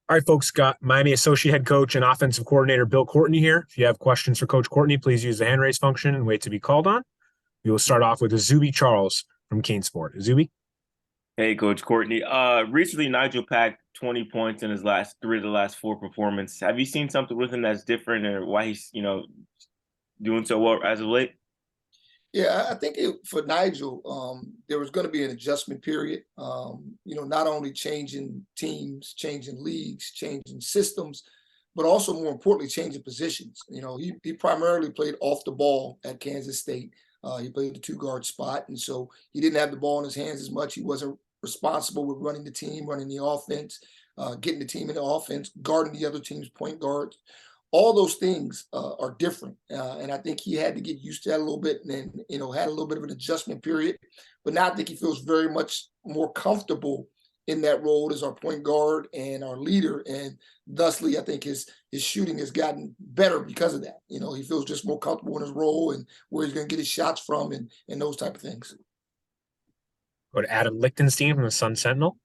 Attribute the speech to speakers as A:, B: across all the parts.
A: All right, folks, got Miami Associate Head Coach and Offensive Coordinator Bill Courtney here. If you have questions for Coach Courtney, please use the hand raise function and wait to be called on. We will start off with Azubi Charles from Kane Sport. Azubi?
B: Hey, Coach Courtney. Recently Nigel packed 20 points in his last three of the last four performances. Have you seen something with him that's different, or why he's doing so well as of late?
C: Yeah, I think for Nigel, there was going to be an adjustment period. Not only changing teams, changing leagues, changing systems, but also more importantly, changing positions. He primarily played off the ball at Kansas State. He played the two guard spot, and so he didn't have the ball in his hands as much. He wasn't responsible with running the team, running the offense, getting the team in the offense, guarding the other team's point guards. All those things are different, and I think he had to get used to that a little bit, and then had a little bit of an adjustment period. But now I think he feels very much more comfortable in that role as our point guard and our leader, and thusly I think his shooting has gotten better because of that. He feels just more comfortable in his role and where he's going to get his shots from, and those type of things.
A: Go to Adam Lichtenstein from the Sun Sentinel.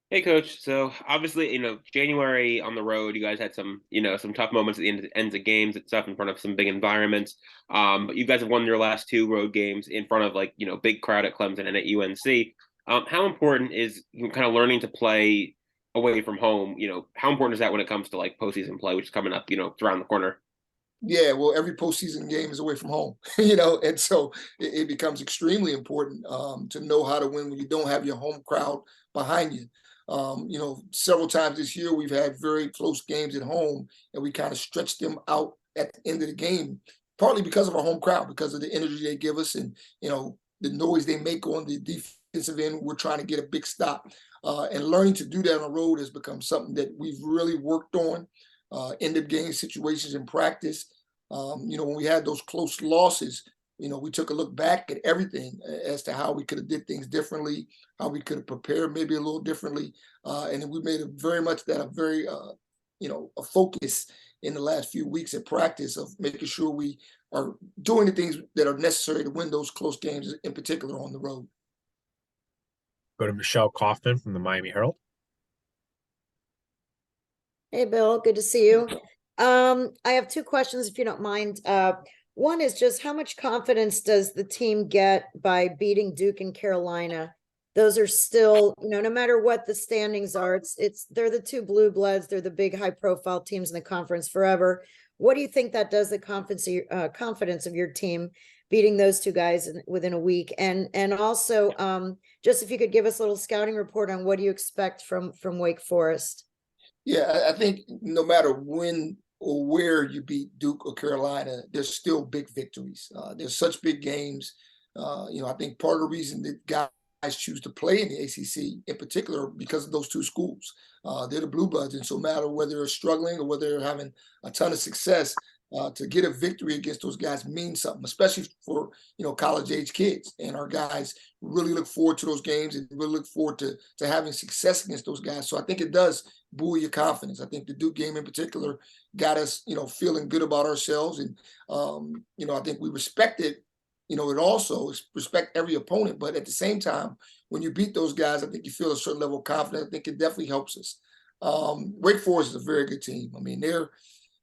D: Hey, Coach. So obviously, January on the road, you guys had some tough moments at the ends of games and stuff in front of some big environments. But you guys have won your last two road games in front of big crowd at Clemson and at UNC. How important is kind of learning to play away from home? How important is that when it comes to postseason play, which is coming up, it's around the corner?
C: Yeah, well, every postseason game is away from home, and so it becomes extremely important to know how to win when you don't have your home crowd behind you. Several times this year we've had very close games at home, and we kind of stretched them out at the end of the game, partly because of our home crowd, because of the energy they give us, and the noise they make on the defensive end. We're trying to get a big stop, and learning to do that on the road has become something that we've really worked on. End of game situations in practice. When we had those close losses, we took a look back at everything as to how we could have did things differently, how we could have prepared maybe a little differently. And then we made it very much that a focus in the last few weeks at practice of making sure we are doing the things that are necessary to win those close games, in particular on the road.
A: Go to Michelle Kaufman from the Miami Herald.
E: Hey, Bill, good to see you. I have two questions, if you don't mind. One is just how much confidence does the team get by beating Duke and Carolina? Those are still, no matter what the standings are, they're the two blue bloods. They're the big high profile teams in the conference forever. What do you think that does the confidence of your team beating those two guys within a week? And also, just if you could give us a little scouting report on what do you expect from Wake Forest?
C: Yeah, I think no matter when or where you beat Duke or Carolina, there's still big victories. There's such big games. I think part of the reason that guys choose to play in the ACC in particular because of those two schools. They're the blue bloods, and so no matter whether they're struggling or whether they're having a ton of success, to get a victory against those guys means something, especially for college age kids. And our guys really look forward to those games and really look forward to having success against those guys. So I think it does buoy your confidence. I think the Duke game in particular got us, feeling good about ourselves. And I think we respected, it also respect every opponent. But at the same time, when you beat those guys, I think you feel a certain level of confidence. I think it definitely helps us. Wake Forest is a very good team. I mean, they're,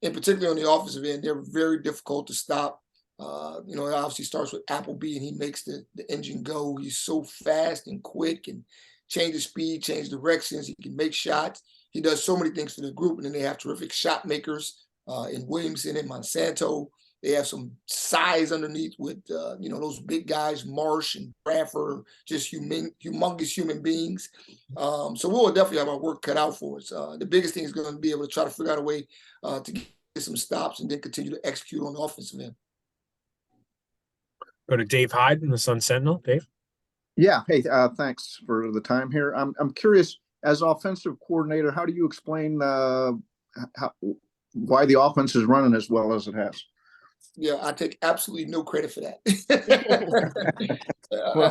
C: in particular on the offensive end, they're very difficult to stop. It obviously starts with Appleby, and he makes the engine go. He's so fast and quick and changes speed, change directions. He can make shots. He does so many things for the group, and then they have terrific shot makers in Williamson and Monsanto. They have some size underneath with, those big guys, Marsh and Bradford, just humongous human beings. So we'll definitely have our work cut out for us. The biggest thing is going to be able to try to figure out a way to get some stops and then continue to execute on the offensive end.
A: Go to Dave Hyde from the Sun Sentinel. Dave?
F: Yeah. Hey, thanks for the time here. I'm curious, as offensive coordinator, how do you explain why the offense is running as well as it has?
C: Yeah, I take absolutely no credit for that.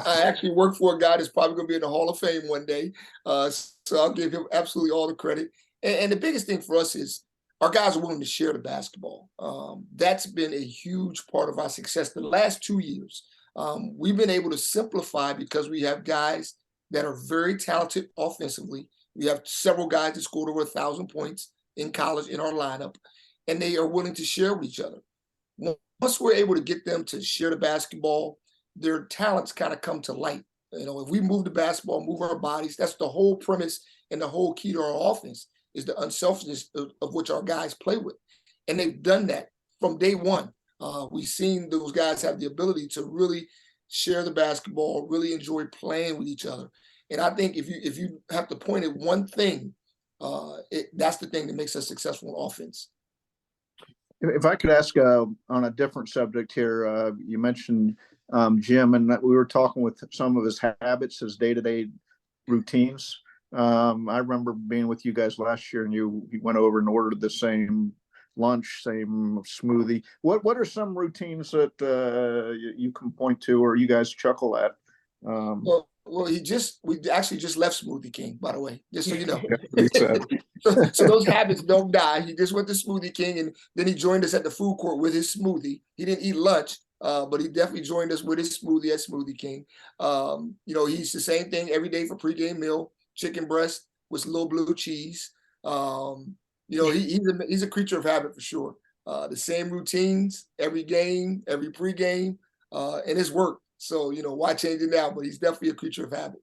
C: I actually work for a guy that's probably going to be in the Hall of Fame one day. So I'll give him absolutely all the credit. And the biggest thing for us is our guys are willing to share the basketball. That's been a huge part of our success the last 2 years. We've been able to simplify because we have guys that are very talented offensively We have several guys that scored over 1,000 points in college in our lineup, and they are willing to share with each other. Once we're able to get them to share the basketball, their talents kind of come to light. You know, if we move the basketball, move our bodies, that's the whole premise and the whole key to our offense is the unselfishness of which our guys play with. And they've done that from day one. We've seen those guys have the ability to really share the basketball, really enjoy playing with each other. And I think if you have to point at one thing, that's the thing that makes us successful in offense.
F: If I could ask on a different subject here, you mentioned Jim, and we were talking with some of his habits, his day-to-day routines. I remember being with you guys last year, and you went over and ordered the same lunch, same smoothie. What are some routines that you can point to, or you guys chuckle at?
C: Well, we actually just left Smoothie King, by the way, just so you know. So those habits don't die. He just went to Smoothie King, and then he joined us at the food court with his smoothie. He didn't eat lunch, but he definitely joined us with his smoothie at Smoothie King. You know, he eats the same thing every day for pregame meal: chicken breast with a little blue cheese. You know, he's a creature of habit for sure. The same routines every game, every pregame, and his work. So, you know, why change it now? But he's definitely a creature of habit.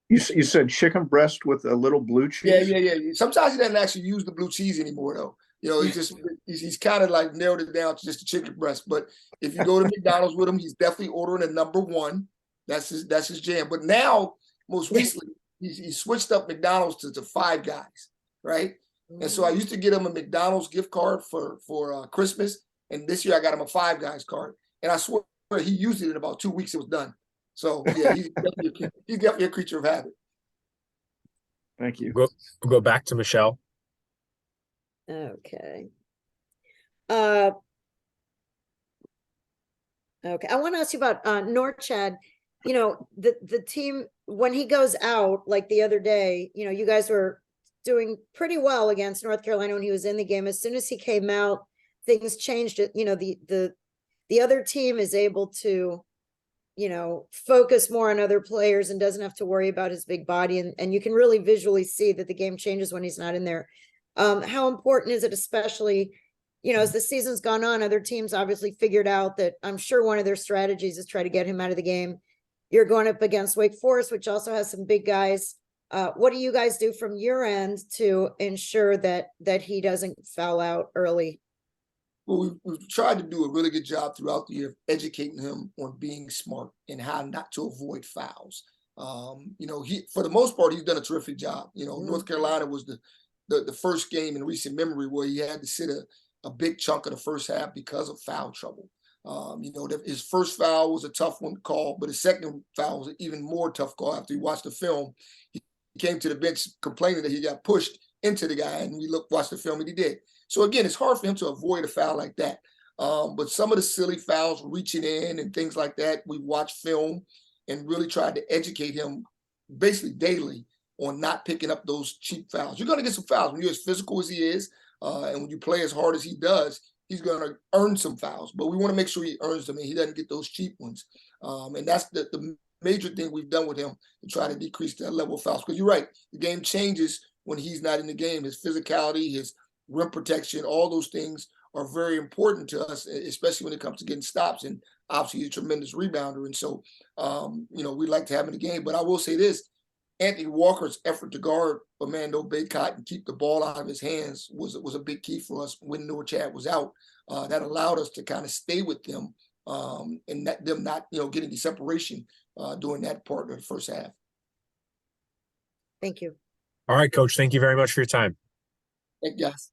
F: You said chicken breast with a little blue cheese?
C: Yeah. Sometimes he doesn't actually use the blue cheese anymore, though. You know, he's kind of like narrowed it down to just a chicken breast. But if you go to McDonald's with him, he's definitely ordering a number one. That's his jam. But now, most recently, he switched up McDonald's to Five Guys, right? And so I used to get him a McDonald's gift card for Christmas, and this year I got him a Five Guys card. And I swear he used it in about 2 weeks. It was done. So yeah, he's definitely a creature of habit.
F: Thank you.
A: We'll go back to Michelle.
E: Okay. Okay. I want to ask you about Norchad. You know, the team, when he goes out, like the other day, you know, you guys were doing pretty well against North Carolina when he was in the game. As soon as he came out, things changed. You know, the other team is able to, you know, focus more on other players and doesn't have to worry about his big body. And you can really visually see that the game changes when he's not in there. How important is it, especially, you know, as the season's gone on, other teams obviously figured out that I'm sure one of their strategies is try to get him out of the game. You're going up against Wake Forest, which also has some big guys. What do you guys do from your end to ensure that he doesn't foul out early?
C: Well, we've tried to do a really good job throughout the year of educating him on being smart and how not to avoid fouls. You know, for the most part, he's done a terrific job. You know, North Carolina was the first game in recent memory where he had to sit a big chunk of the first half because of foul trouble. You know, his first foul was a tough one to call, but his second foul was an even more tough call. After he watched the film, he came to the bench complaining that he got pushed into the guy, and we watched the film, and he did. So again, it's hard for him to avoid a foul like that. But some of the silly fouls, reaching in and things like that, we watched film and really tried to educate him basically daily on not picking up those cheap fouls. You're going to get some fouls when you're as physical as he is, and when you play as hard as he does. He's going to earn some fouls, but we want to make sure he earns them and he doesn't get those cheap ones. And that's the major thing we've done with him to try to decrease that level of fouls. Because you're right, the game changes when he's not in the game. His physicality, his rim protection, all those things are very important to us, especially when it comes to getting stops. And obviously, he's a tremendous rebounder. And so, you know, we'd like to have him in the game. But I will say this, Anthony Walker's effort to guard Armando Bacot and keep the ball out of his hands was a big key for us when Norchad was out. That allowed us to kind of stay with them and them not, you know, getting the separation during that part of the first half.
E: Thank you.
A: All right, Coach. Thank you very much for your time.
C: Thank you, guys.